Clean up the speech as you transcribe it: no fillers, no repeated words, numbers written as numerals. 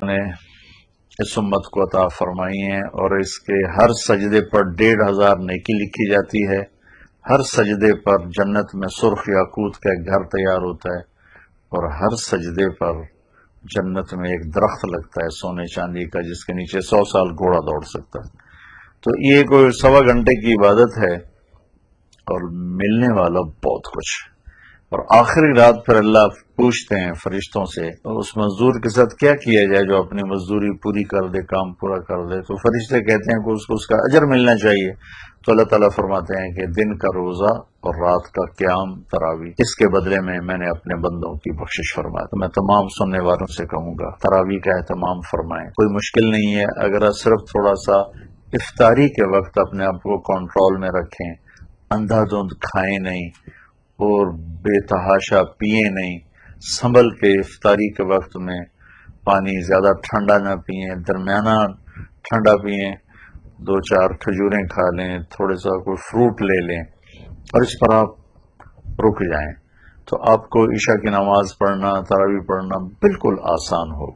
نے اس امت کو عطا فرمائی ہیں، اور اس کے ہر سجدے پر 1500 نیکی لکھی جاتی ہے۔ ہر سجدے پر جنت میں سرخ یاقوت کا ایک گھر تیار ہوتا ہے، اور ہر سجدے پر جنت میں ایک درخت لگتا ہے سونے چاندی کا، جس کے نیچے 100 سال گھوڑا دوڑ سکتا ہے۔ تو یہ کوئی 1.25 گھنٹے کی عبادت ہے، اور ملنے والا بہت کچھ۔ اور آخری رات پھر اللہ پوچھتے ہیں فرشتوں سے اس مزدور کے ساتھ کیا کیا جائے جو اپنی مزدوری پوری کر دے، کام پورا کر دے۔ تو فرشتے کہتے ہیں کہ اس کو اس کا اجر ملنا چاہیے۔ تو اللہ تعالیٰ فرماتے ہیں کہ دن کا روزہ اور رات کا قیام تراویح، اس کے بدلے میں میں نے اپنے بندوں کی بخشش فرمایا۔ تو میں تمام سننے والوں سے کہوں گا تراویح کا اہتمام فرمائیں، کوئی مشکل نہیں ہے۔ اگر آپ صرف تھوڑا سا افطاری کے وقت اپنے آپ کو کنٹرول میں رکھیں، اندھا دھند کھائیں نہیں اور بے تحاشا پیئے نہیں، سنبھل کے افطاری کے وقت میں پانی زیادہ ٹھنڈا نہ پئیں، درمیانہ ٹھنڈا پئیں، 2-4 کھجوریں کھا لیں، تھوڑے سا کوئی فروٹ لے لیں، اور اس پر آپ رک جائیں، تو آپ کو عشاء کی نماز پڑھنا، تراویح پڑھنا بالکل آسان ہو۔